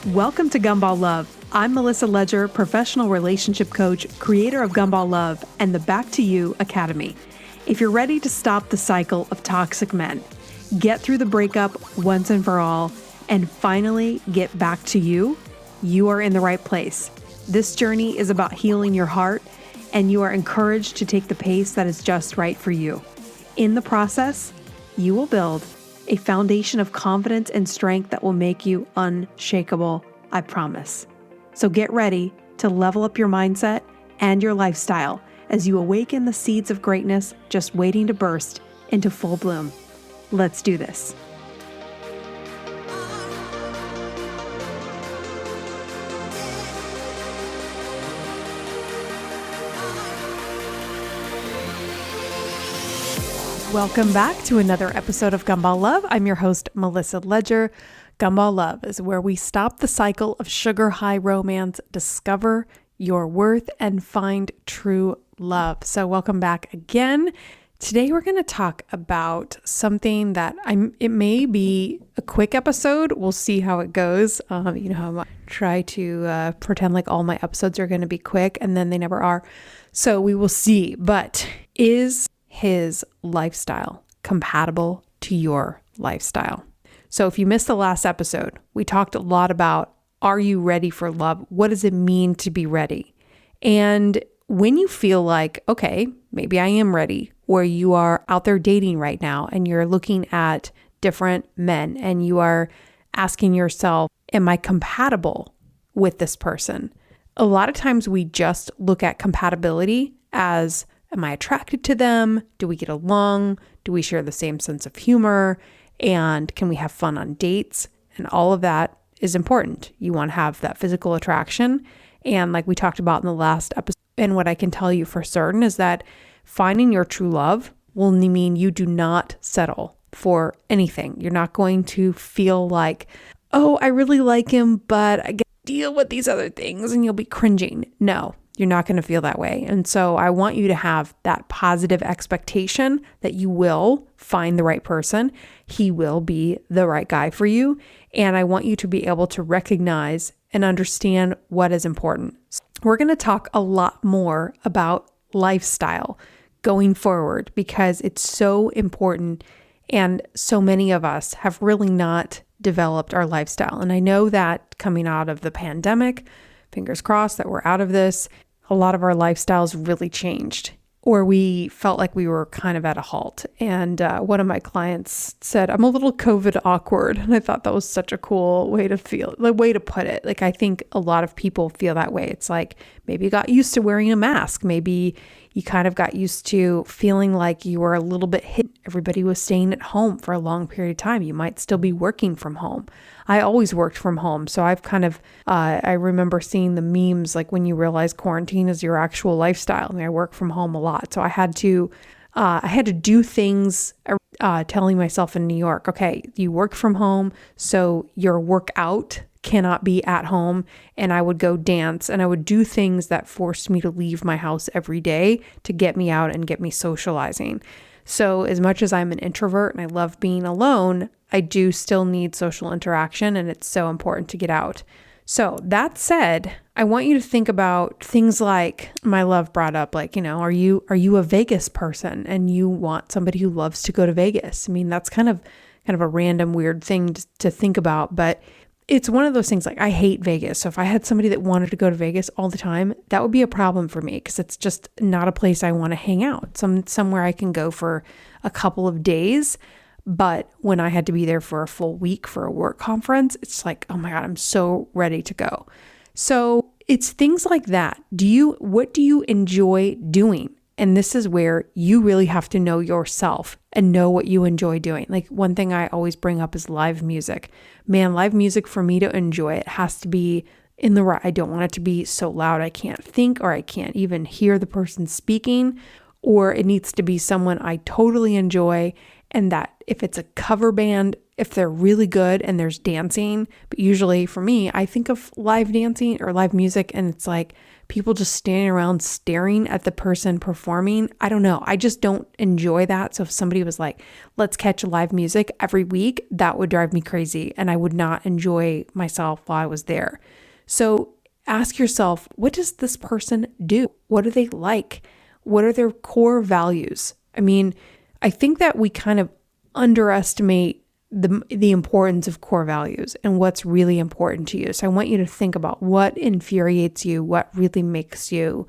Welcome to Gumball Love. I'm Melissa Ledger, professional relationship coach, creator of Gumball Love and the Back to You Academy. If you're ready to stop the cycle of toxic men, get through the breakup once and for all, and finally get back to you, you are in the right place. This journey is about healing your heart, and you are encouraged to take the pace that is just right for you. In the process, you will build a foundation of confidence and strength that will make you unshakable, I promise. So get ready to level up your mindset and your lifestyle as you awaken the seeds of greatness just waiting to burst into full bloom. Let's do this. Welcome back to another episode of Gumball Love. I'm your host, Melissa Ledger. Gumball Love is where we stop the cycle of sugar high romance, discover your worth, and find true love. So welcome back again. Today we're going to talk about something that it may be a quick episode. We'll see how it goes. You know how I try to pretend like all my episodes are going to be quick, and then they never are. So we will see. But is his lifestyle compatible to your lifestyle? So if you missed the last episode, we talked a lot about, are you ready for love? What does it mean to be ready? And when you feel like, okay, maybe I am ready, or you are out there dating right now and you're looking at different men and you are asking yourself, am I compatible with this person? A lot of times we just look at compatibility as, am I attracted to them? Do we get along? Do we share the same sense of humor? And can we have fun on dates? And all of that is important. You want to have that physical attraction. And like we talked about in the last episode, and what I can tell you for certain is that finding your true love will mean you do not settle for anything. You're not going to feel like, oh, I really like him, but I got to deal with these other things, and you'll be cringing. No. You're not going to feel that way. And so I want you to have that positive expectation that you will find the right person. He will be the right guy for you. And I want you to be able to recognize and understand what is important. We're going to talk a lot more about lifestyle going forward because it's so important. And so many of us have really not developed our lifestyle. And I know that coming out of the pandemic, fingers crossed that we're out of this, a lot of our lifestyles really changed, or we felt like we were kind of at a halt. And one of my clients said, I'm a little COVID awkward. And I thought that was such a cool way to feel, the way to put it. Like, I think a lot of people feel that way. It's like, maybe you got used to wearing a mask. Maybe you kind of got used to feeling like you were a little bit hidden. Everybody was staying at home for a long period of time. You might still be working from home. I always worked from home. So I've kind of, I remember seeing the memes, like when you realize quarantine is your actual lifestyle. I mean, I work from home a lot. So I had to do things, telling myself in New York, okay, you work from home, so your workout cannot be at home. And I would go dance and I would do things that forced me to leave my house every day to get me out and get me socializing. So as much as I'm an introvert and I love being alone, I do still need social interaction, and it's so important to get out. So that said, I want you to think about things like my love brought up, like, are you a Vegas person and you want somebody who loves to go to Vegas? I mean, that's kind of a random weird thing to think about, but it's one of those things. Like, I hate Vegas. So if I had somebody that wanted to go to Vegas all the time, that would be a problem for me because it's just not a place I want to hang out. Somewhere I can go for a couple of days. But when I had to be there for a full week for a work conference, it's like, oh my God, I'm so ready to go. So it's things like that. What do you enjoy doing? And this is where you really have to know yourself and know what you enjoy doing. Like, one thing I always bring up is live music. Man, live music, for me to enjoy it, has to be in the right. I don't want it to be so loud I can't think, or I can't even hear the person speaking, or it needs to be someone I totally enjoy and that if it's a cover band, if they're really good and there's dancing, but usually for me, I think of live dancing or live music and it's like people just standing around staring at the person performing. I don't know. I just don't enjoy that. So if somebody was like, let's catch live music every week, that would drive me crazy and I would not enjoy myself while I was there. So ask yourself, what does this person do? What do they like? What are their core values? I mean, I think that we kind of underestimate the importance of core values and what's really important to you. So I want you to think about what infuriates you, what really makes your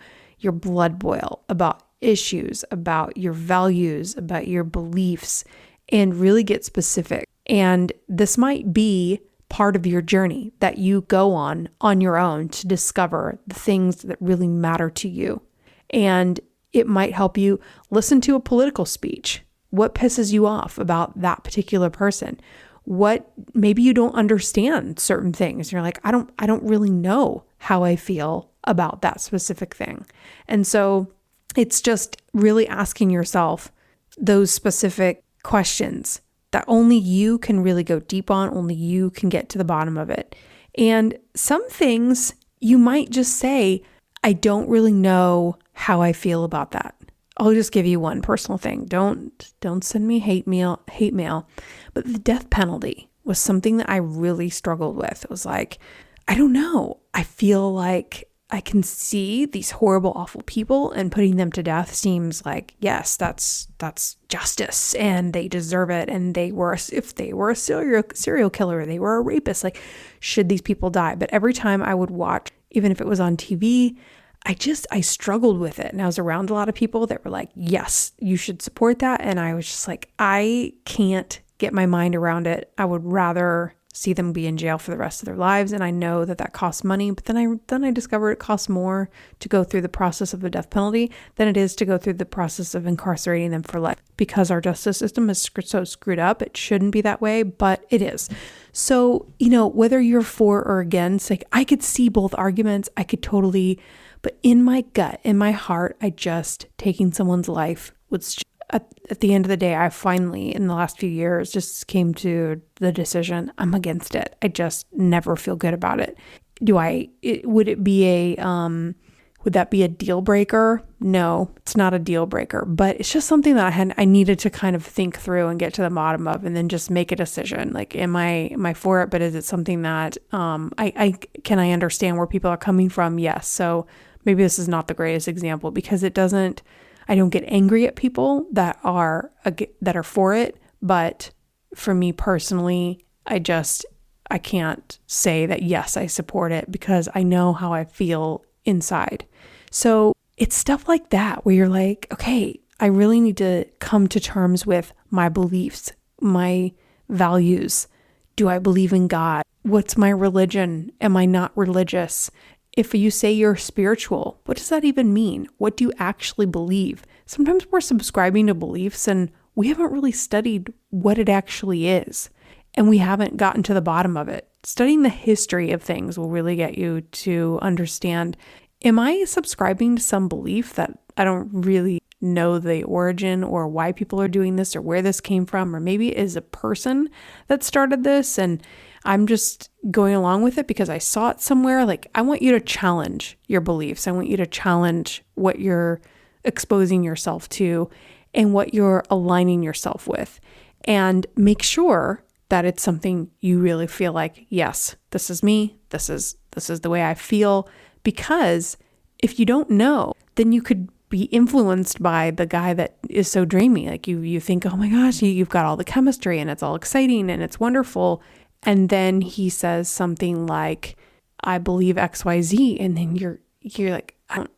blood boil, about issues, about your values, about your beliefs, and really get specific. And this might be part of your journey that you go on your own to discover the things that really matter to you. And it might help you listen to a political speech. What pisses you off about that particular person? What maybe you don't understand certain things. You're like, I don't really know how I feel about that specific thing. And so it's just really asking yourself those specific questions that only you can really go deep on, only you can get to the bottom of it. And some things you might just say, I don't really know how I feel about that. I'll just give you one personal thing. Don't send me hate mail. But the death penalty was something that I really struggled with. It was like, I don't know. I feel like I can see these horrible, awful people and putting them to death seems like, yes, that's justice and they deserve it. And if they were a serial killer, they were a rapist, like, should these people die? But every time I would watch, even if it was on TV, I struggled with it. And I was around a lot of people that were like, yes, you should support that. And I was just like, I can't get my mind around it. I would rather see them be in jail for the rest of their lives. And I know that costs money, but then I discovered it costs more to go through the process of the death penalty than it is to go through the process of incarcerating them for life. Because our justice system is so screwed up, it shouldn't be that way, but it is. So, whether you're for or against, like, I could see both arguments. I could totally, but in my gut, in my heart, taking someone's life was at the end of the day, I finally, in the last few years, just came to the decision, I'm against it. I just never feel good about it. Would that be a deal breaker? No, it's not a deal breaker, but it's just something that I needed to kind of think through and get to the bottom of, and then just make a decision. Like, am I for it? But is it something that, can I understand where people are coming from? Yes. So maybe this is not the greatest example because I don't get angry at people that are for it. But for me personally, I can't say that, yes, I support it because I know how I feel inside. So it's stuff like that where you're like, okay, I really need to come to terms with my beliefs, my values. Do I believe in God? What's my religion? Am I not religious? If you say you're spiritual, what does that even mean? What do you actually believe? Sometimes we're subscribing to beliefs and we haven't really studied what it actually is. And we haven't gotten to the bottom of it. Studying the history of things will really get you to understand, am I subscribing to some belief that I don't really know the origin or why people are doing this or where this came from? Or maybe it is a person that started this and I'm just going along with it because I saw it somewhere. Like, I want you to challenge your beliefs. I want you to challenge what you're exposing yourself to and what you're aligning yourself with, and make sure that it's something you really feel like, yes, this is me. This is the way I feel. Because if you don't know, then you could be influenced by the guy that is so dreamy. Like you think, oh my gosh, you've got all the chemistry and it's all exciting and it's wonderful. And then he says something like, I believe XYZ. And then you're like, I don't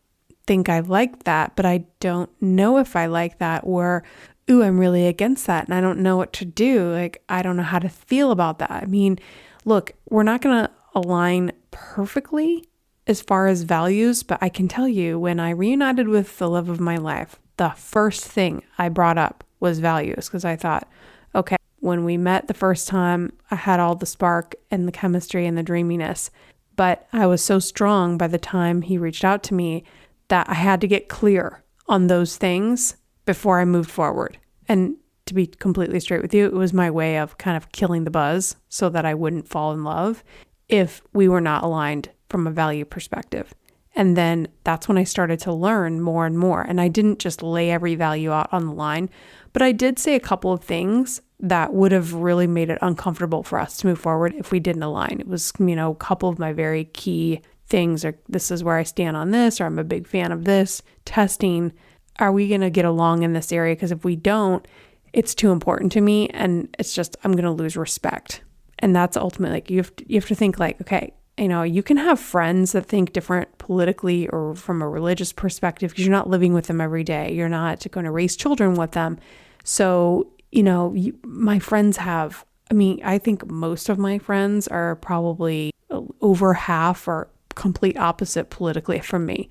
think I like that, but I don't know if I like that. Or, ooh, I'm really against that. And I don't know what to do. Like, I don't know how to feel about that. I mean, look, we're not going to align perfectly as far as values, but I can tell you when I reunited with the love of my life, the first thing I brought up was values, because I thought, okay, when we met the first time, I had all the spark and the chemistry and the dreaminess, but I was so strong by the time he reached out to me that I had to get clear on those things before I moved forward. And to be completely straight with you, it was my way of kind of killing the buzz so that I wouldn't fall in love if we were not aligned from a value perspective. And then that's when I started to learn more and more. And I didn't just lay every value out on the line, but I did say a couple of things that would have really made it uncomfortable for us to move forward if we didn't align. It was, a couple of my very key things, or this is where I stand on this, or I'm a big fan of this, testing. Are we going to get along in this area? Because if we don't, it's too important to me, and it's just, I'm going to lose respect. And that's ultimately, like, you have to think like, okay, you can have friends that think different politically or from a religious perspective because you're not living with them every day. You're not going to raise children with them. So, my friends have, I think most of my friends are probably over half or complete opposite politically from me.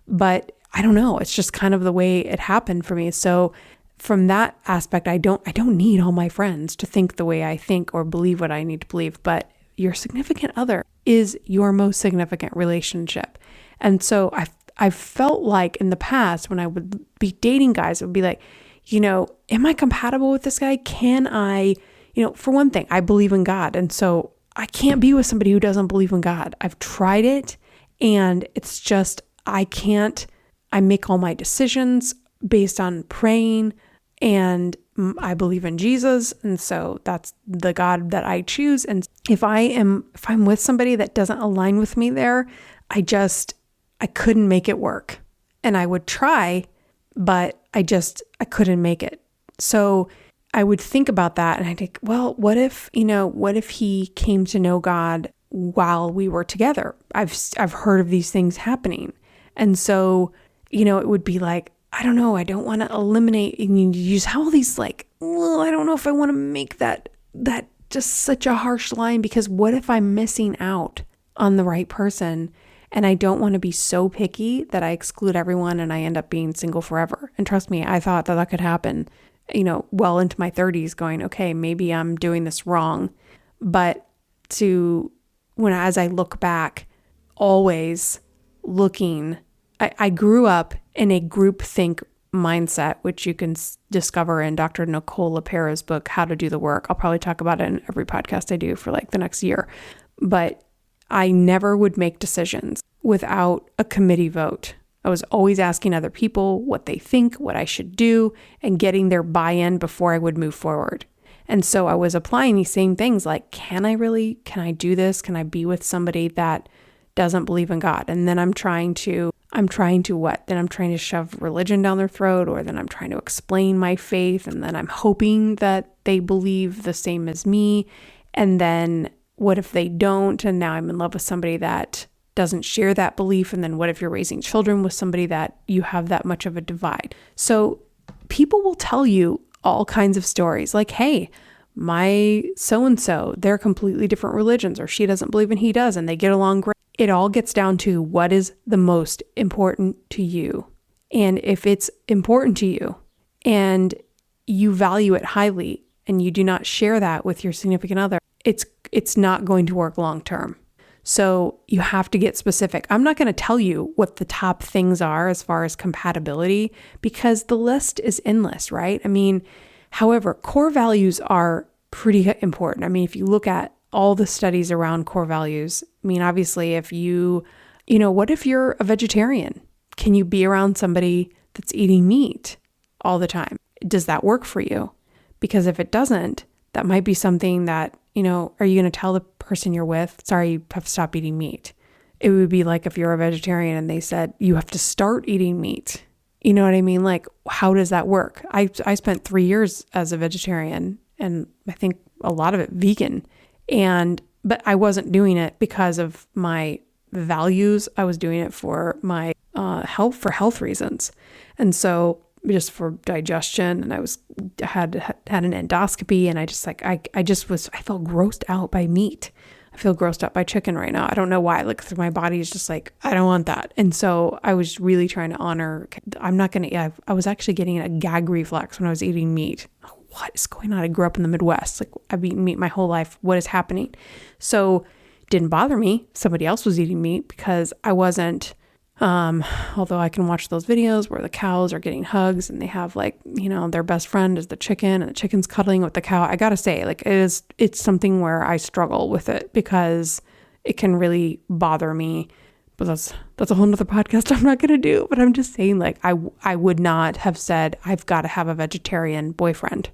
But I don't know. It's just kind of the way it happened for me. So from that aspect, I don't need all my friends to think the way I think or believe what I need to believe. But your significant other is your most significant relationship. And so I've felt like in the past when I would be dating guys, it would be like, am I compatible with this guy? Can I, for one thing, I believe in God. And so I can't be with somebody who doesn't believe in God. I've tried it and it's just, I can't. I make all my decisions based on praying, and I believe in Jesus. And so that's the God that I choose. And if I'm with somebody that doesn't align with me there, I couldn't make it work. And I would try, but I couldn't make it. So I would think about that and I think, well, what if he came to know God while we were together? I've heard of these things happening. And so, it would be like, I don't know, I don't want to eliminate, and you just have all these like, well, I don't know if I want to make that just such a harsh line, because what if I'm missing out on the right person? And I don't want to be so picky that I exclude everyone and I end up being single forever. And trust me, I thought that could happen, well into my 30s, going, okay, maybe I'm doing this wrong. But as I look back, always looking, I grew up in a groupthink mindset, which you can discover in Dr. Nicole LePera's book, How to Do the Work. I'll probably talk about it in every podcast I do for like the next year. But I never would make decisions without a committee vote. I was always asking other people what they think, what I should do, and getting their buy-in before I would move forward. And so I was applying these same things like, can I do this? Can I be with somebody that doesn't believe in God? And then I'm trying to what? Then I'm trying to shove religion down their throat, or then I'm trying to explain my faith, and then I'm hoping that they believe the same as me. And then what if they don't? And now I'm in love with somebody that doesn't share that belief. And then what if you're raising children with somebody that you have that much of a divide? So people will tell you all kinds of stories like, hey, my so-and-so, they're completely different religions, or she doesn't believe and he does, and they get along great. It all gets down to what is the most important to you. And if it's important to you and you value it highly and you do not share that with your significant other, it's not going to work long term. So you have to get specific. I'm not going to tell you what the top things are as far as compatibility, because the list is endless, right? However, core values are pretty important. If you look at all the studies around core values, obviously if what if you're a vegetarian? Can you be around somebody that's eating meat all the time? Does that work for you? Because if it doesn't, that might be something that, are you going to tell the person you're with, sorry, you have to stop eating meat? It would be like if you're a vegetarian and they said, you have to start eating meat. You know what I mean? Like, how does that work? I spent 3 years as a vegetarian, and I think a lot of it vegan. But I wasn't doing it because of my values. I was doing it for my health reasons. And so just for digestion, and I had an endoscopy, and I felt grossed out by meat. I feel grossed out by chicken right now. I don't know why. Like, my body is just like, I don't want that. And so I was really trying to honor, I was actually getting a gag reflex when I was eating meat. What is going on? I grew up in the Midwest. Like, I've eaten meat my whole life. What is happening? So it didn't bother me. Somebody else was eating meat because I wasn't Although I can watch those videos where the cows are getting hugs and they have like, their best friend is the chicken and the chicken's cuddling with the cow. I gotta say, like it's something where I struggle with it because it can really bother me. But that's a whole nother podcast I'm not gonna do. But I'm just saying, like, I would not have said I've got to have a vegetarian boyfriend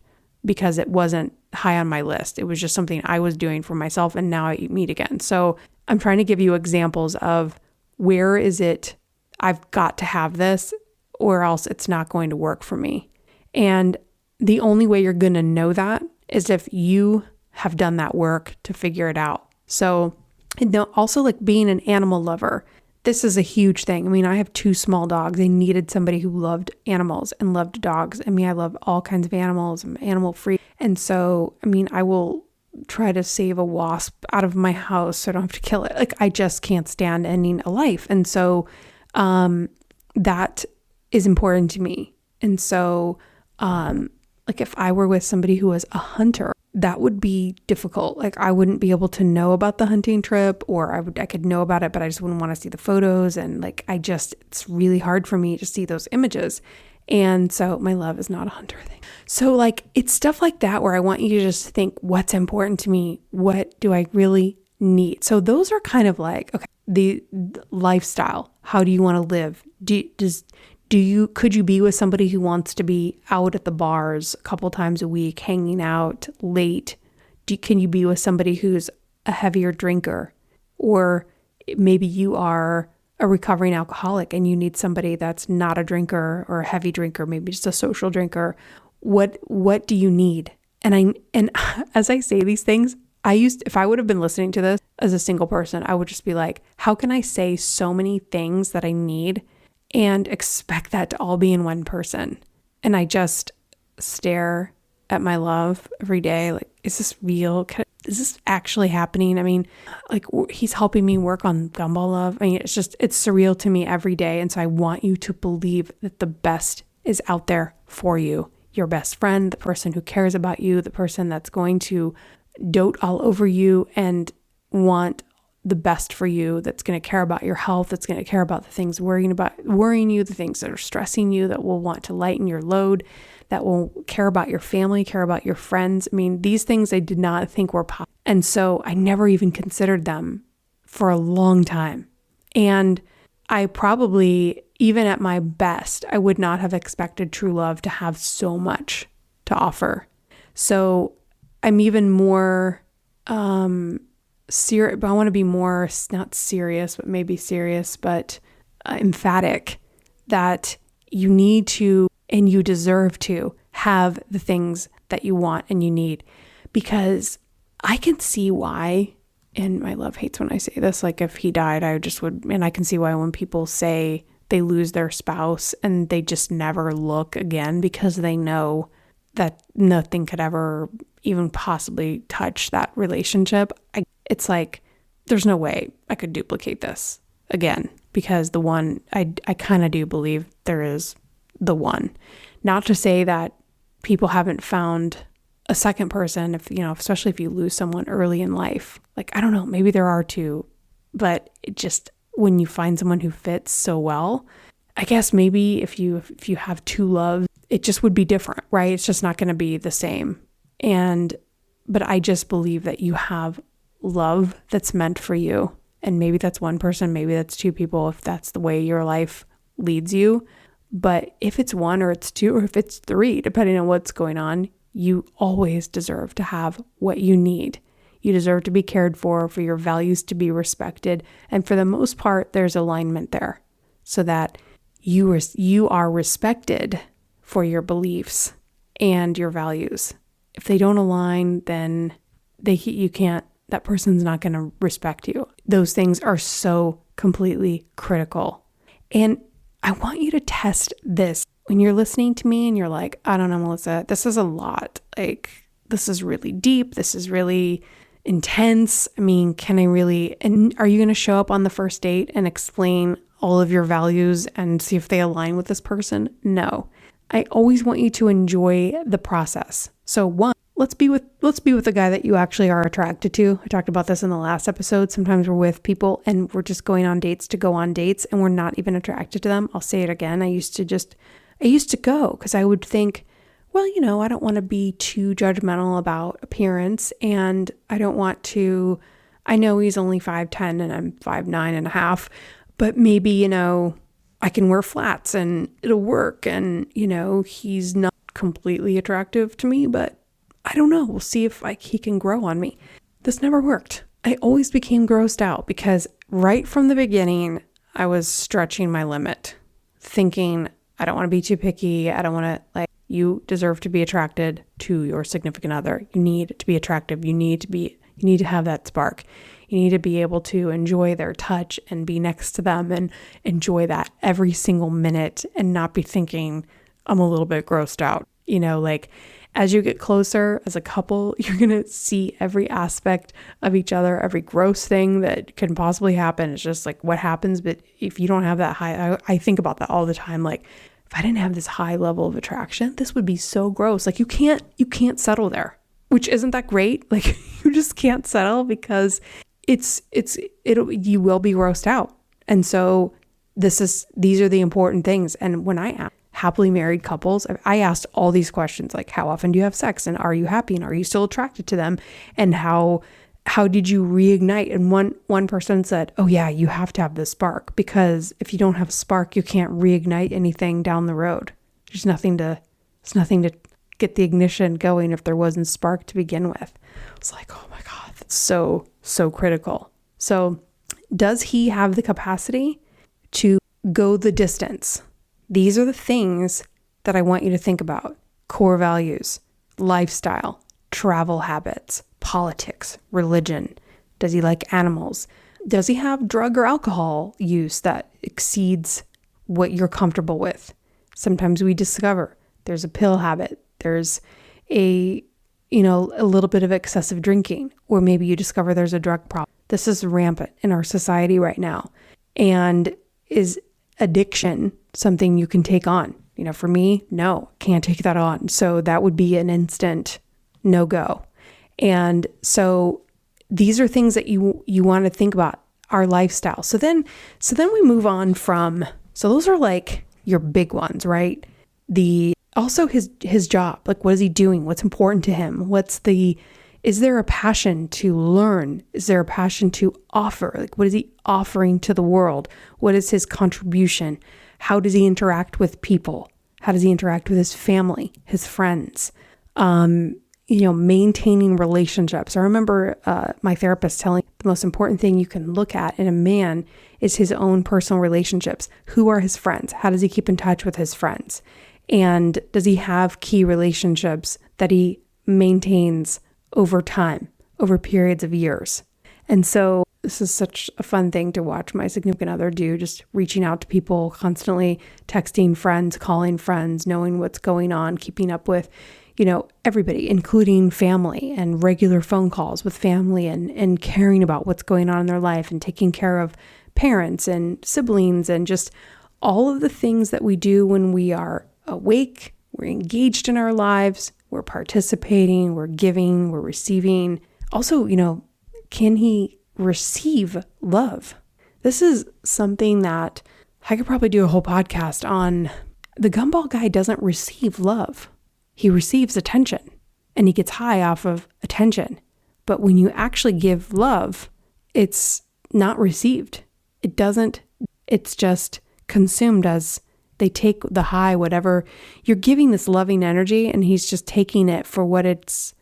because it wasn't high on my list. It was just something I was doing for myself, and now I eat meat again. So I'm trying to give you examples of where is it I've got to have this or else it's not going to work for me. And the only way you're going to know that is if you have done that work to figure it out. So also like being an animal lover, this is a huge thing. I mean, I have 2 small dogs. I needed somebody who loved animals and loved dogs. I mean, I love all kinds of animals. I'm animal free. And so, I mean, I will try to save a wasp out of my house so I don't have to kill it. Like, I just can't stand ending a life. And so that is important to me. And so like if I were with somebody who was a hunter, that would be difficult. Like, I wouldn't be able to know about the hunting trip, or I could know about it, but I just wouldn't want to see the photos. And like, it's really hard for me to see those images. And so my love is not a hunter thing. So like, it's stuff like that where I want you to just think, what's important to me? What do I really need? So those are kind of like, okay, the lifestyle. How do you want to live? Could you be with somebody who wants to be out at the bars a couple times a week, hanging out late? Can you be with somebody who's a heavier drinker? Or maybe you are a recovering alcoholic and you need somebody that's not a drinker or a heavy drinker, maybe just a social drinker. What do you need? And as I say these things, if I would have been listening to this as a single person, I would just be like, how can I say so many things that I need and expect that to all be in one person? And I just stare at my love every day. Like, is this real? Is this actually happening? I mean, like, he's helping me work on Gumball Love. I mean, it's surreal to me every day. And so I want you to believe that the best is out there for you. Your best friend, the person who cares about you, the person that's going to dote all over you and want the best for you, that's going to care about your health, that's going to care about the things worrying you, the things that are stressing you, that will want to lighten your load, that will care about your family, care about your friends. I mean, these things I did not think were possible. And so I never even considered them for a long time. And I probably, even at my best, I would not have expected true love to have so much to offer. So I'm even more serious, but I want to be more, not serious, but maybe serious, but emphatic that you need to, and you deserve to, have the things that you want and you need. Because I can see why, and my love hates when I say this, like if he died, I just would, and I can see why when people say they lose their spouse and they just never look again because they know that nothing could ever even possibly touch that relationship. It's like, there's no way I could duplicate this again, because the one, I kind of do believe there is the one. Not to say that people haven't found a second person, especially if you lose someone early in life. Like, I don't know, maybe there are too, but it just, when you find someone who fits so well, I guess maybe if you have 2 loves, it just would be different, right? It's just not going to be the same. But I just believe that you have love that's meant for you. And maybe that's one person, maybe that's 2 people, if that's the way your life leads you. But if it's 1 or it's 2 or if it's 3, depending on what's going on, you always deserve to have what you need. You deserve to be cared for your values to be respected. And for the most part, there's alignment there so that you are respected for your beliefs and your values. If they don't align, then that person's not going to respect you. Those things are so completely critical. And I want you to test this when you're listening to me and you're like, I don't know, Melissa, this is a lot. Like, this is really deep. This is really intense. I mean, and are you going to show up on the first date and explain all of your values and see if they align with this person? No. I always want you to enjoy the process. So 1, let's be with the guy that you actually are attracted to. I talked about this in the last episode. Sometimes we're with people and we're just going on dates to go on dates and we're not even attracted to them. I'll say it again. I used to go because I would think, well, I don't want to be too judgmental about appearance, and I know he's only 5'10" and I'm 5'9.5", but maybe, I can wear flats and it'll work. And, he's not completely attractive to me, but I don't know. We'll see if he can grow on me. This never worked. I always became grossed out because right from the beginning, I was stretching my limit, thinking, I don't want to be too picky. I don't want to, you deserve to be attracted to your significant other. You need to be attractive. You need to have that spark. You need to be able to enjoy their touch and be next to them and enjoy that every single minute and not be thinking, I'm a little bit grossed out. As you get closer as a couple, you're going to see every aspect of each other, every gross thing that can possibly happen. It's just what happens. But if you don't have that high, I think about that all the time. If I didn't have this high level of attraction, this would be so gross. You can't settle there, which isn't that great. You just can't settle because you will be grossed out. And so these are the important things. And when I ask happily married couples, I asked all these questions, how often do you have sex, and are you happy, and are you still attracted to them, and how did you reignite? And one person said, oh yeah, you have to have the spark, because if you don't have a spark, you can't reignite anything down the road. There's nothing to get the ignition going if there wasn't spark to begin with. It's oh my God, that's so critical. So does he have the capacity to go the distance? These are the things that I want you to think about. Core values, lifestyle, travel habits, politics, religion. Does he like animals? Does he have drug or alcohol use that exceeds what you're comfortable with? Sometimes we discover there's a pill habit. There's a little bit of excessive drinking, or maybe you discover there's a drug problem. This is rampant in our society right now. And is addiction something you can take on? For me, no, can't take that on. So that would be an instant no-go. And so these are things that you want to think about, our lifestyle. So then we move on from, so those are your big ones, right? Also his job, what is he doing? What's important to him? Is there a passion to learn? Is there a passion to offer? What is he offering to the world? What is his contribution? How does he interact with people? How does he interact with his family, his friends? Maintaining relationships. I remember my therapist telling me the most important thing you can look at in a man is his own personal relationships. Who are his friends? How does he keep in touch with his friends? And does he have key relationships that he maintains over time, over periods of years? And so this is such a fun thing to watch my significant other do, just reaching out to people, constantly texting friends, calling friends, knowing what's going on, keeping up with, everybody, including family, and regular phone calls with family, and caring about what's going on in their life, and taking care of parents and siblings, and just all of the things that we do when we are awake, we're engaged in our lives, we're participating, we're giving, we're receiving. Also, can he receive love? This is something that I could probably do a whole podcast on. The Gumball Guy doesn't receive love. He receives attention, and he gets high off of attention. But when you actually give love, it's not received. It's just consumed as they take the high, whatever. You're giving this loving energy, and he's just taking it for what the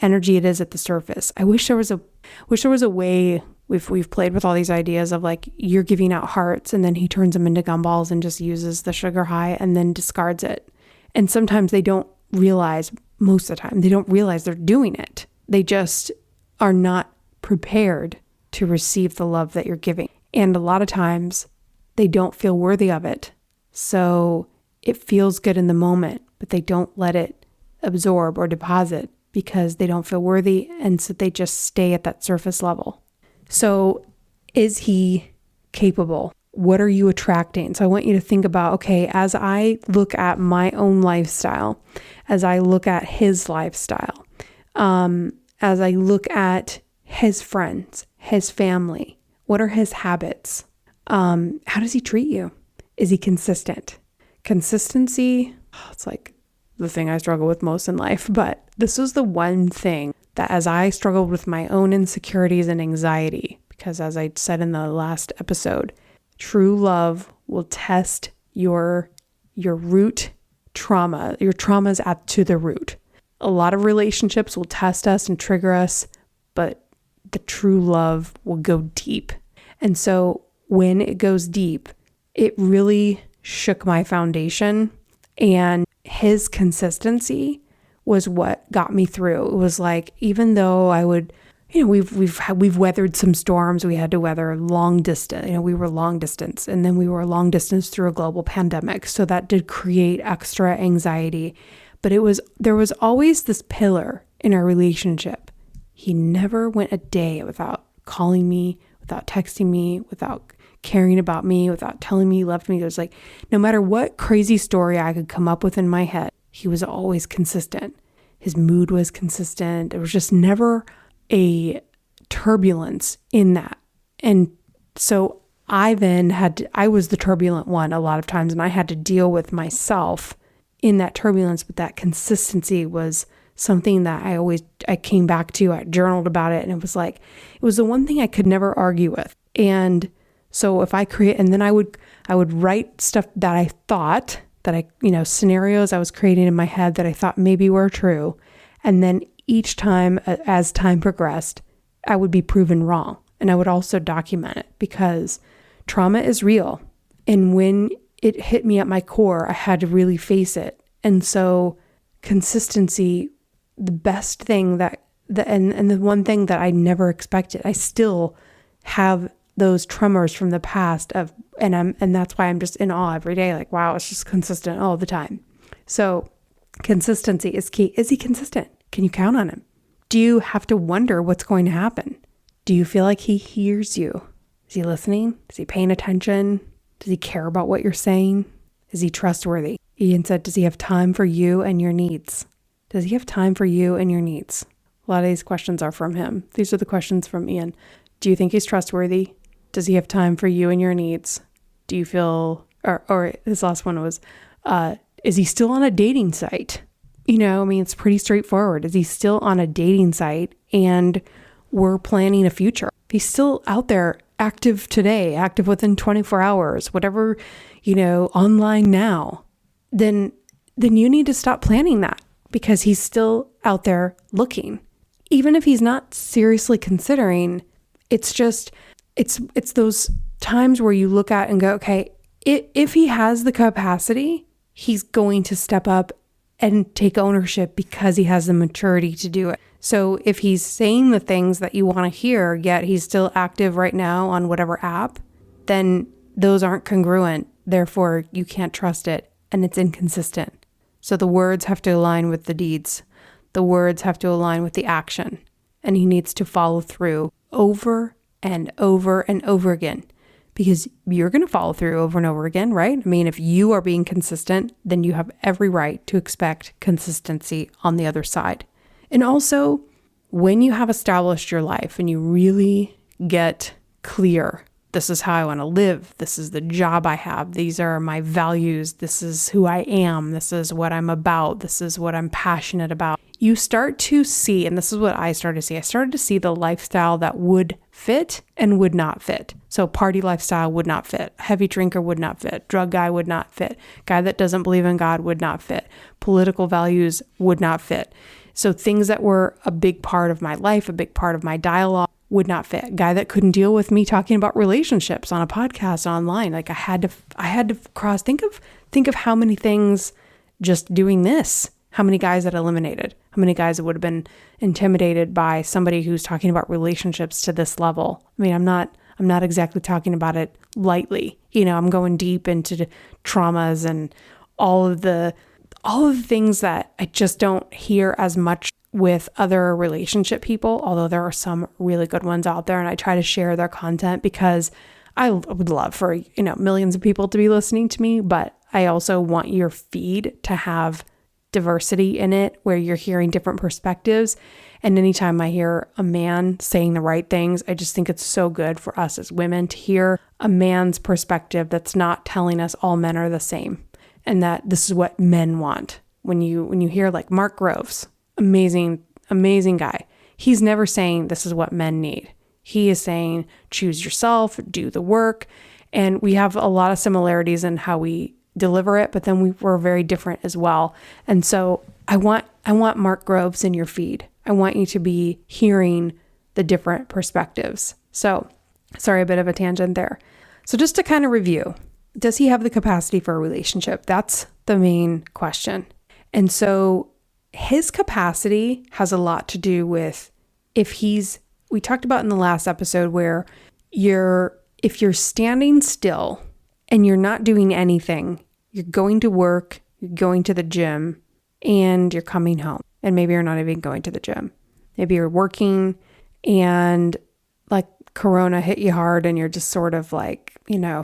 energy it is at the surface. I wish there was a way. We've played with all these ideas of you're giving out hearts, and then he turns them into gumballs and just uses the sugar high and then discards it. And sometimes they don't realize, most of the time, they don't realize they're doing it. They just are not prepared to receive the love that you're giving. And a lot of times they don't feel worthy of it. So it feels good in the moment, but they don't let it absorb or deposit because they don't feel worthy. And so they just stay at that surface level. So is he capable? What are you attracting? So I want you to think about, okay, as I look at my own lifestyle, as I look at his lifestyle, As I look at his friends, his family, what are his habits? How does he treat you? Is he consistent? Consistency, it's like the thing I struggle with most in life, but this was the one thing that as I struggled with my own insecurities and anxiety, because as I said in the last episode, true love will test your root trauma. Your trauma is to the root. A lot of relationships will test us and trigger us, but the true love will go deep. And so when it goes deep, it really shook my foundation, and his consistency was what got me through. It was like, even though I would, we've weathered some storms. We had to weather long distance. We were long distance, and then we were long distance through a global pandemic. So that did create extra anxiety, but there was always this pillar in our relationship. He never went a day without calling me, without texting me, without caring about me, without telling me he loved me. It was like, no matter what crazy story I could come up with in my head, he was always consistent. His mood was consistent. There was just never a turbulence in that. And so I was the turbulent one a lot of times, and I had to deal with myself in that turbulence, but that consistency was something that I came back to. I journaled about it, and it was the one thing I could never argue with. And so if I and then I would write stuff that I thought that scenarios I was creating in my head that I thought maybe were true. And then each time, as time progressed, I would be proven wrong. And I would also document it, because trauma is real. And when it hit me at my core, I had to really face it. And so consistency, the best thing and the one thing that I never expected, I still have those tremors from the past and that's why I'm just in awe every day. Like, wow, it's just consistent all the time. So consistency is key. Is he consistent? Can you count on him? Do you have to wonder what's going to happen? Do you feel like he hears you? Is he listening? Is he paying attention? Does he care about what you're saying? Is he trustworthy? Ian said, does he have time for you and your needs? Does he have time for you and your needs? A lot of these questions are from him. These are the questions from Ian. Do you think he's trustworthy? Does he have time for you and your needs? Do you feel, or his last one was, is he still on a dating site? It's pretty straightforward. Is he still on a dating site and we're planning a future? If he's still out there, active today, active within 24 hours, whatever, online now, then you need to stop planning that, because he's still out there looking. Even if he's not seriously considering, it's those times where you look at and go, okay, if he has the capacity, he's going to step up and take ownership because he has the maturity to do it. So if he's saying the things that you want to hear, yet he's still active right now on whatever app, then those aren't congruent. Therefore, you can't trust it, and it's inconsistent. So the words have to align with the deeds. The words have to align with the action, and he needs to follow through over and over and over again, because you're going to follow through over and over again, right? I mean, if you are being consistent, then you have every right to expect consistency on the other side. And also, when you have established your life and you really get clear, this is how I want to live, this is the job I have, these are my values, this is who I am, this is what I'm about, this is what I'm passionate about, you start to see, and this is what I started to see the lifestyle that would fit and would not fit. So party lifestyle would not fit. Heavy drinker would not fit. Drug guy would not fit. Guy that doesn't believe in God would not fit. Political values would not fit. So things that were a big part of my life, a big part of my dialogue, would not fit. Guy that couldn't deal with me talking about relationships on a podcast online. Like I had to cross, think of how many things just doing this, how many guys that eliminated, how many guys that would have been intimidated by somebody who's talking about relationships to this level. I mean, I'm not exactly talking about it lightly. I'm going deep into traumas and all of the things that I just don't hear as much with other relationship people, although there are some really good ones out there, and I try to share their content because I would love for, millions of people to be listening to me, but I also want your feed to have diversity in it where you're hearing different perspectives. And anytime I hear a man saying the right things, I just think it's so good for us as women to hear a man's perspective that's not telling us all men are the same and that this is what men want. When you hear like Mark Groves, amazing guy, he's never saying this is what men need. He is saying choose yourself, do the work. And we have a lot of similarities in how we deliver it, but then we're very different as well. And so I want Mark Groves in your feed. I want you to be hearing the different perspectives. So sorry, a bit of a tangent there. So just to kind of review, does he have the capacity for a relationship? That's the main question. And so his capacity has a lot to do with we talked about in the last episode where if you're standing still and you're not doing anything, you're going to work, you're going to the gym, and you're coming home. And maybe you're not even going to the gym. Maybe you're working and like Corona hit you hard and you're just sort of like,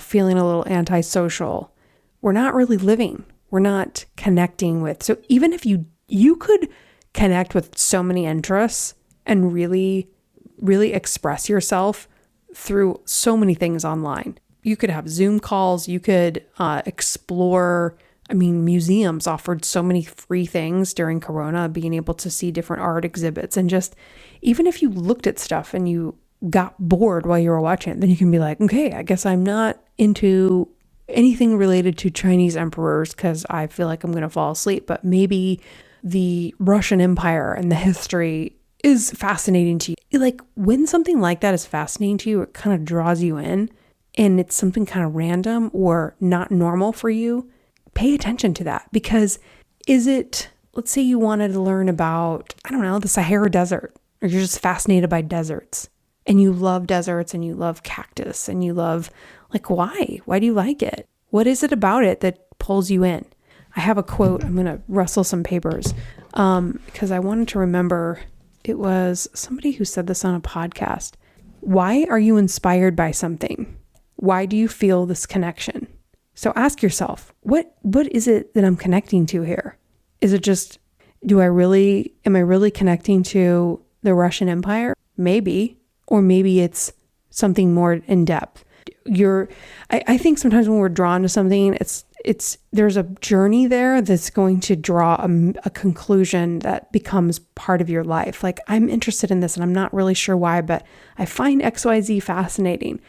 feeling a little antisocial. We're not really living. We're not connecting with. So even if you could connect with so many interests and really, really express yourself through so many things online. You could have Zoom calls. You could explore. Museums offered so many free things during Corona, being able to see different art exhibits. And just, even if you looked at stuff and you got bored while you were watching it, then you can be like, okay, I guess I'm not into anything related to Chinese emperors because I feel like I'm going to fall asleep. But maybe the Russian Empire and the history is fascinating to you. Like when something like that is fascinating to you, it kind of draws you in and it's something kind of random or not normal for you. Pay attention to that, because let's say you wanted to learn about, the Sahara Desert, or you're just fascinated by deserts and you love deserts and you love cactus and you love, why? Why do you like it? What is it about it that pulls you in? I have a quote. I'm going to rustle some papers because I wanted to remember. It was somebody who said this on a podcast. Why are you inspired by something? Why do you feel this connection? So ask yourself, what is it that I'm connecting to here? Is it just, am I really connecting to the Russian Empire? Maybe, or maybe it's something more in depth. I think sometimes when we're drawn to something, there's a journey there that's going to draw a conclusion that becomes part of your life. Like, I'm interested in this and I'm not really sure why, but I find XYZ fascinating.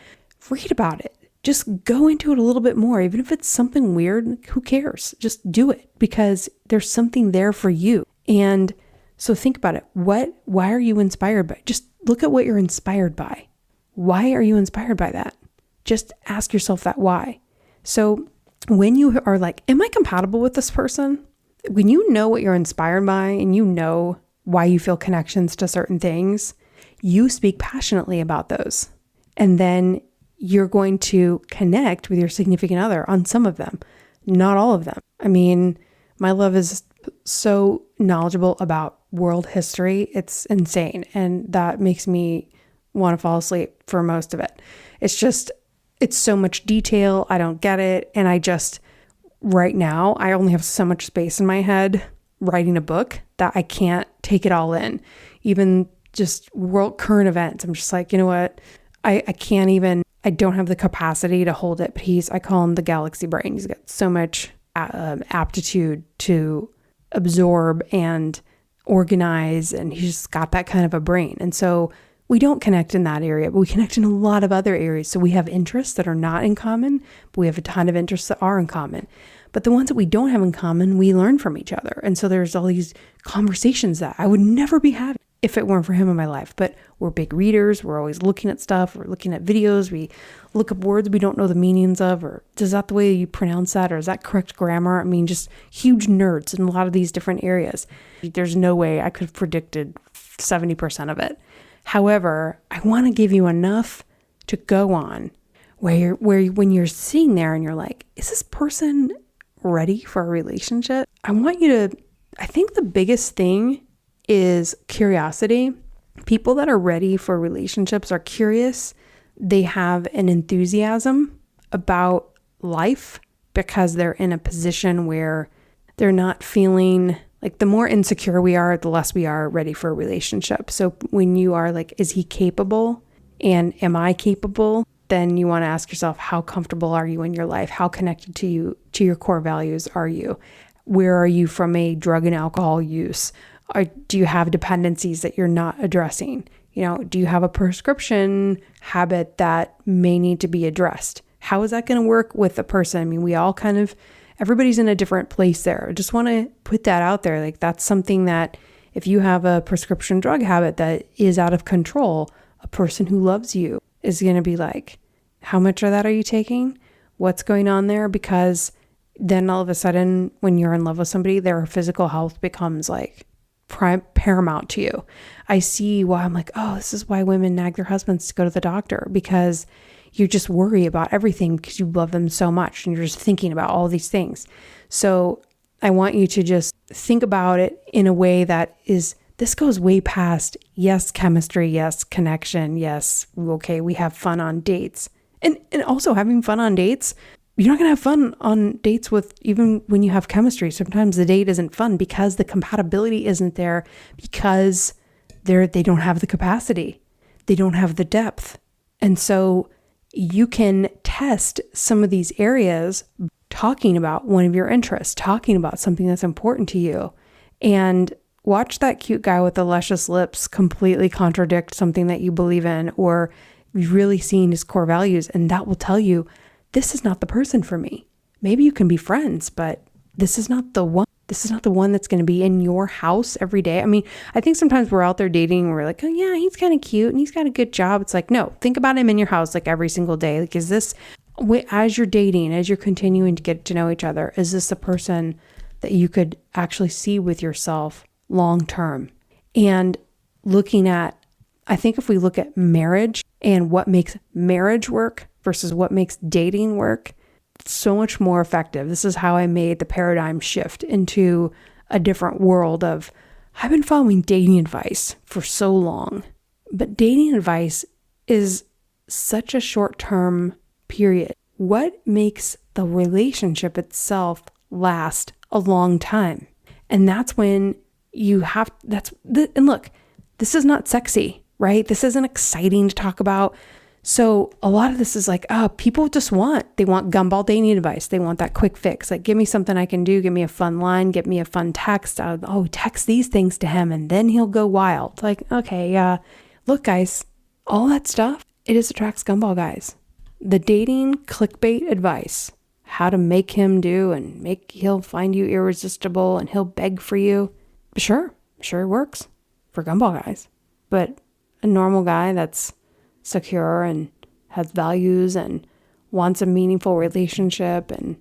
Read about it. Just go into it a little bit more. Even if it's something weird, who cares? Just do it because there's something there for you. And so think about it. Why are you inspired by? Just look at what you're inspired by. Why are you inspired by that? Just ask yourself that why. So when you are like, am I compatible with this person? When you know what you're inspired by and you know why you feel connections to certain things, you speak passionately about those. And then you're going to connect with your significant other on some of them, not all of them. My love is so knowledgeable about world history. It's insane. And that makes me want to fall asleep for most of it. It's so much detail. I don't get it. And right now, I only have so much space in my head writing a book that I can't take it all in. Even just world current events. I'm just like, you know what? I don't have the capacity to hold it, but I call him the galaxy brain. He's got so much aptitude to absorb and organize, and he's just got that kind of a brain. And so we don't connect in that area, but we connect in a lot of other areas. So we have interests that are not in common, but we have a ton of interests that are in common. But the ones that we don't have in common, we learn from each other. And so there's all these conversations that I would never be having if it weren't for him in my life. But we're big readers. We're always looking at stuff. We're looking at videos. We look up words we don't know the meanings of, or is that the way you pronounce that? Or is that correct grammar? Just huge nerds in a lot of these different areas. There's no way I could have predicted 70% of it. However, I want to give you enough to go on where when you're sitting there and you're like, is this person ready for a relationship? I think the biggest thing is curiosity. People that are ready for relationships are curious. They have an enthusiasm about life because they're in a position where They're not feeling like, the more insecure we are, the less we are ready for a relationship. So when you are like, is he capable? And am I capable? Then you want to ask yourself, how comfortable are you in your life? How connected to your core values are you? Where are you from a drug and alcohol use? Or do you have dependencies that you're not addressing? Do you have a prescription habit that may need to be addressed? How is that going to work with a person? I mean, we all everybody's in a different place there. I just want to put that out there. Like, that's something that if you have a prescription drug habit that is out of control, a person who loves you is going to be like, how much of that are you taking? What's going on there? Because then all of a sudden, when you're in love with somebody, their physical health becomes like paramount to you. I see why I'm like, oh, this is why women nag their husbands to go to the doctor, because you just worry about everything because you love them so much and you're just thinking about all these things. So I want you to just think about it in a way that this goes way past, yes, chemistry, yes, connection, yes, okay, we have fun on dates. And also having fun on dates, you're not going to have fun on dates even when you have chemistry. Sometimes the date isn't fun because the compatibility isn't there, because they don't have the capacity. They don't have the depth. And so you can test some of these areas talking about one of your interests, talking about something that's important to you, and watch that cute guy with the luscious lips completely contradict something that you believe in, or really seeing his core values. And that will tell you, this is not the person for me. Maybe you can be friends, but this is not the one. This is not the one that's going to be in your house every day. I mean, I think sometimes we're out there dating and we're like, oh yeah, he's kind of cute and he's got a good job. It's like, no, think about him in your house like every single day. Like, is this, as you're dating, as you're continuing to get to know each other, is this a person that you could actually see with yourself long term? And I think if we look at marriage and what makes marriage work versus what makes dating work, it's so much more effective. This is how I made the paradigm shift into a different world of, I've been following dating advice for so long, but dating advice is such a short-term period. What makes the relationship itself last a long time? And that's when and look, this is not sexy, right? This isn't exciting to talk about. So a lot of this is like, people they want gumball dating advice. They want that quick fix. Like, give me something I can do. Give me a fun line. Give me a fun text. Text these things to him and then he'll go wild. Like, okay, look guys, all that stuff, it just attracts gumball guys. The dating clickbait advice, how to make him do and he'll find you irresistible and he'll beg for you. Sure it works for gumball guys. But a normal guy that's secure and has values and wants a meaningful relationship and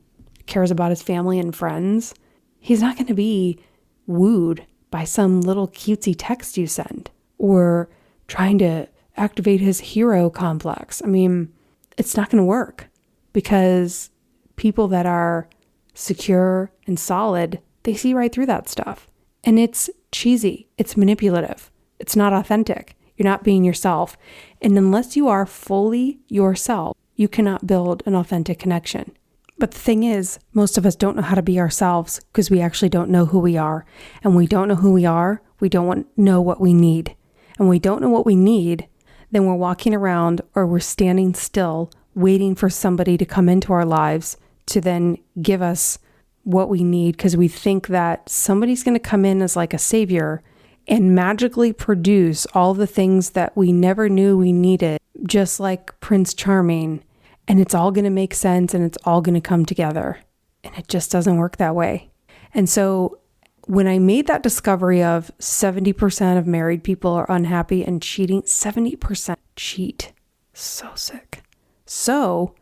cares about his family and friends, he's not going to be wooed by some little cutesy text you send or trying to activate his hero complex. I mean, it's not going to work, because people that are secure and solid, they see right through that stuff. And it's cheesy. It's manipulative. It's not authentic. You're not being yourself. And unless you are fully yourself, you cannot build an authentic connection. But the thing is, most of us don't know how to be ourselves because we actually don't know who we are. And we don't know who we are. We don't know what we need. And we don't know what we need, then we're walking around or we're standing still waiting for somebody to come into our lives to then give us what we need, because we think that somebody's going to come in as like a savior and magically produce all the things that we never knew we needed, just like Prince Charming, and it's all going to make sense and it's all going to come together. And it just doesn't work that way. And so when I made that discovery of 70% of married people are unhappy and cheating, 70% cheat. So sick. So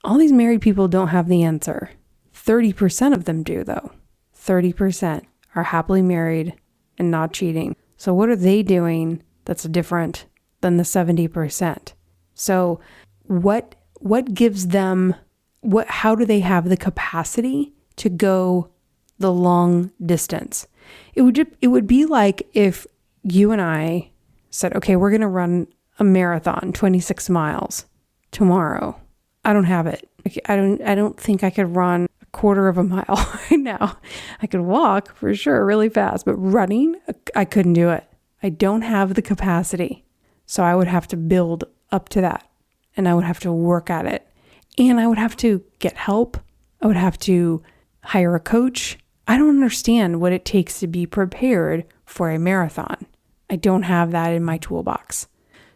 all these married people don't have the answer. 30% of them do, though. 30% are happily married and not cheating. So what are they doing that's different than the 70%? So what gives them, how do they have the capacity to go the long distance? It would be like if you and I said, okay, we're going to run a marathon, 26 miles tomorrow. I don't have it. I don't think I could run a quarter of a mile right now. I could walk for sure really fast, but running, I couldn't do it. I don't have the capacity. So I would have to build up to that, and I would have to work at it, and I would have to get help. I would have to hire a coach. I don't understand what it takes to be prepared for a marathon. I don't have that in my toolbox.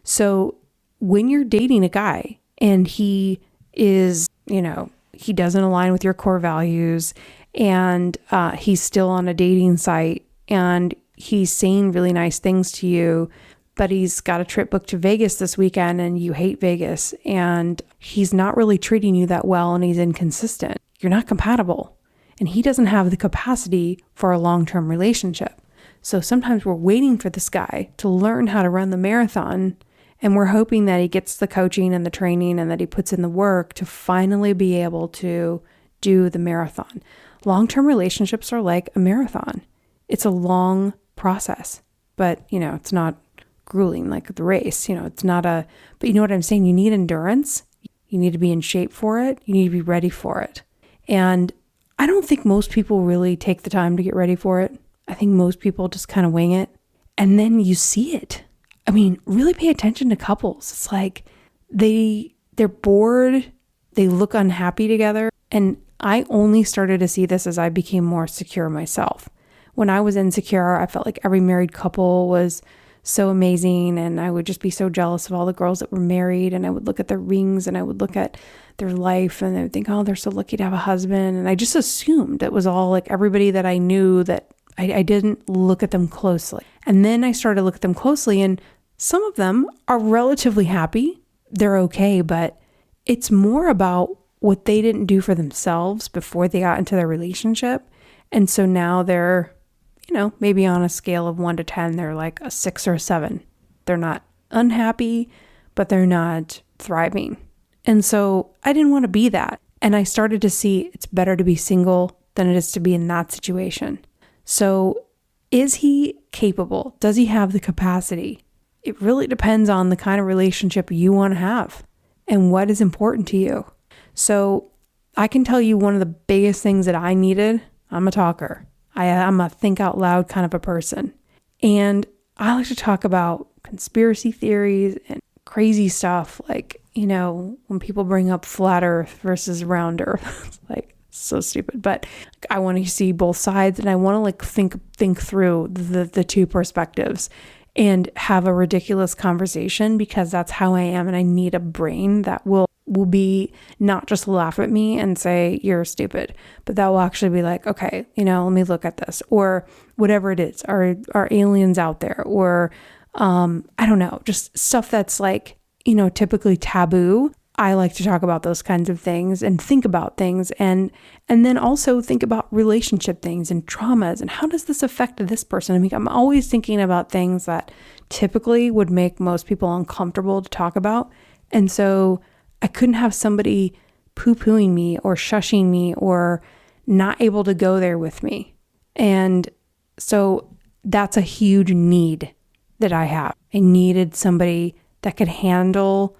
So when you're dating a guy and he is, he doesn't align with your core values, and he's still on a dating site, and he's saying really nice things to you, but he's got a trip booked to Vegas this weekend and you hate Vegas, and he's not really treating you that well, and he's inconsistent. You're not compatible, and he doesn't have the capacity for a long-term relationship. So sometimes we're waiting for this guy to learn how to run the marathon, and we're hoping that he gets the coaching and the training and that he puts in the work to finally be able to do the marathon. Long-term relationships are like a marathon. It's a long process, but it's not grueling like the race. It's not but you know what I'm saying? You need endurance. You need to be in shape for it. You need to be ready for it. And I don't think most people really take the time to get ready for it. I think most people just kind of wing it. And then you see it. I mean, really pay attention to couples. It's like they're bored. They look unhappy together. And I only started to see this as I became more secure myself. When I was insecure, I felt like every married couple was so amazing, and I would just be so jealous of all the girls that were married, and I would look at their rings and I would look at their life and I would think, oh, they're so lucky to have a husband. And I just assumed it was all like everybody that I knew, that I didn't look at them closely. And then I started to look at them closely, and some of them are relatively happy. They're okay, but it's more about what they didn't do for themselves before they got into their relationship. And so now they're, maybe on a scale of 1 to 10, they're like a 6 or a 7. They're not unhappy, but they're not thriving. And so I didn't want to be that. And I started to see it's better to be single than it is to be in that situation. So is he capable? Does he have the capacity? It really depends on the kind of relationship you want to have and what is important to you. So I can tell you one of the biggest things that I needed. I'm a talker. I'm a think out loud kind of a person. And I like to talk about conspiracy theories and crazy stuff. Like, when people bring up flat earth versus round earth, it's like so stupid, but I want to see both sides, and I want to think through the two perspectives and have a ridiculous conversation, because that's how I am. And I need a brain that will be not just laugh at me and say, you're stupid, but that will actually be like, okay, let me look at this, or whatever it is. Are aliens out there? Or, I don't know, just stuff that's like, typically taboo. I like to talk about those kinds of things and think about things, and then also think about relationship things and traumas, and how does this affect this person? I mean, I'm always thinking about things that typically would make most people uncomfortable to talk about. And so I couldn't have somebody poo-pooing me or shushing me or not able to go there with me. And so that's a huge need that I have. I needed somebody that could handle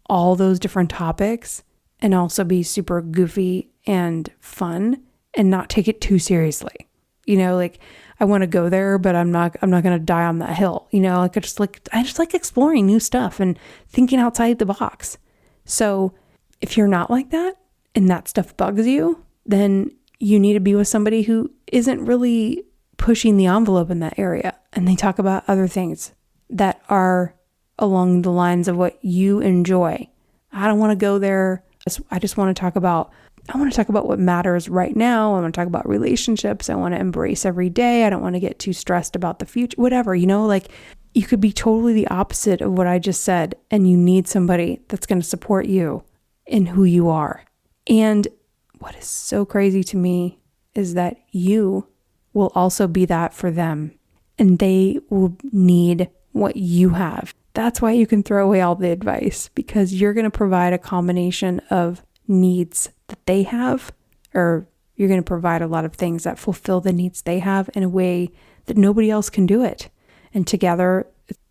all those different topics and also be super goofy and fun and not take it too seriously. Like I want to go there, but I'm not going to die on that hill. I just like exploring new stuff and thinking outside the box. So if you're not like that and that stuff bugs you, then you need to be with somebody who isn't really pushing the envelope in that area. And they talk about other things that are along the lines of what you enjoy. I don't want to go there. I want to talk about what matters right now. I want to talk about relationships. I want to embrace every day. I don't want to get too stressed about the future, whatever, like you could be totally the opposite of what I just said. And you need somebody that's going to support you in who you are. And what is so crazy to me is that you will also be that for them, and they will need what you have. That's why you can throw away all the advice, because you're going to provide a combination of needs that they have, or you're going to provide a lot of things that fulfill the needs they have in a way that nobody else can do it. And together,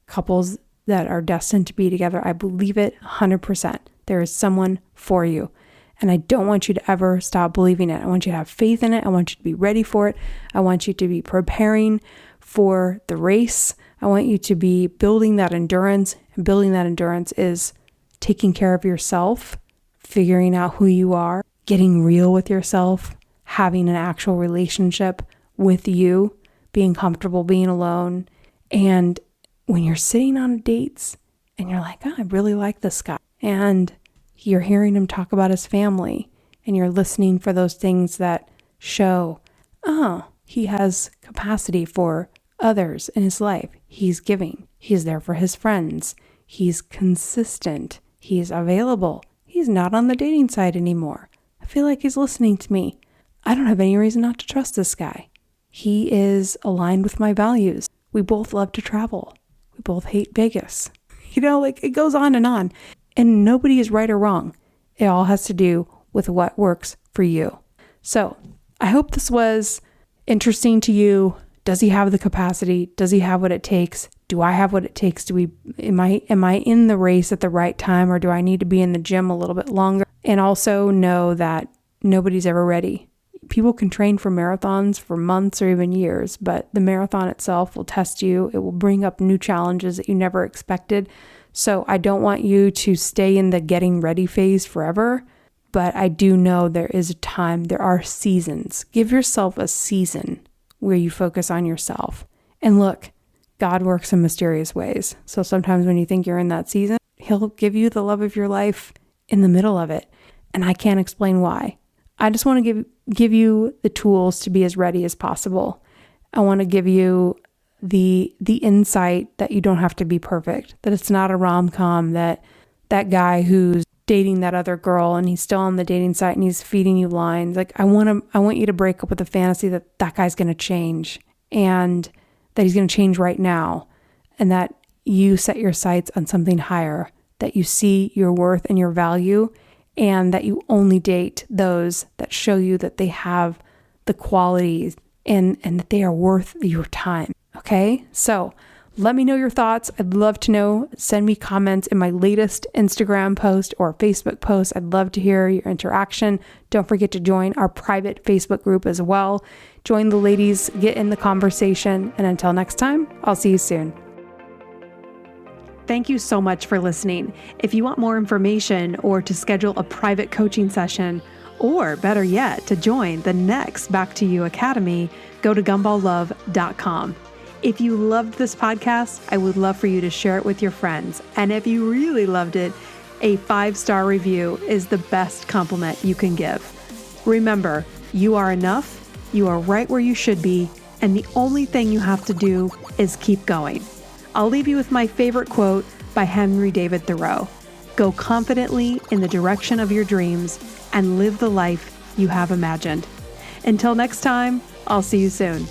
couples that are destined to be together, I believe it 100%. There is someone for you. And I don't want you to ever stop believing it. I want you to have faith in it. I want you to be ready for it. I want you to be preparing for the race. I want you to be building that endurance. And building that endurance is taking care of yourself, figuring out who you are, getting real with yourself, having an actual relationship with you, being comfortable being alone. And when you're sitting on dates and you're like, oh, I really like this guy, and you're hearing him talk about his family, and you're listening for those things that show, oh, he has capacity for others in his life. He's giving. He's there for his friends. He's consistent. He's available. He's not on the dating site anymore. I feel like he's listening to me. I don't have any reason not to trust this guy. He is aligned with my values. We both love to travel. We both hate Vegas. It goes on. And nobody is right or wrong. It all has to do with what works for you. So I hope this was interesting to you. Does he have the capacity? Does he have what it takes? Do I have what it takes? Am I in the race at the right time, or do I need to be in the gym a little bit longer? And also know that nobody's ever ready. People can train for marathons for months or even years, but the marathon itself will test you. It will bring up new challenges that you never expected. So I don't want you to stay in the getting ready phase forever, but I do know there is a time, there are seasons. Give yourself a season where you focus on yourself. And look, God works in mysterious ways. So sometimes when you think you're in that season, he'll give you the love of your life in the middle of it. And I can't explain why. I just want to give you the tools to be as ready as possible. I want to give you the insight that you don't have to be perfect, that it's not a rom-com, that guy who's dating that other girl and he's still on the dating site and he's feeding you lines. Like I want you to break up with the fantasy that guy's going to change, and that he's going to change right now, and that you set your sights on something higher, that you see your worth and your value, and that you only date those that show you that they have the qualities and that they are worth your time. Okay? So let me know your thoughts. I'd love to know. Send me comments in my latest Instagram post or Facebook post. I'd love to hear your interaction. Don't forget to join our private Facebook group as well. Join the ladies, get in the conversation. And until next time, I'll see you soon. Thank you so much for listening. If you want more information or to schedule a private coaching session, or better yet, to join the next Back to You Academy, go to gumballlove.com. If you loved this podcast, I would love for you to share it with your friends. And if you really loved it, a 5-star review is the best compliment you can give. Remember, you are enough, you are right where you should be, and the only thing you have to do is keep going. I'll leave you with my favorite quote by Henry David Thoreau. Go confidently in the direction of your dreams and live the life you have imagined. Until next time, I'll see you soon.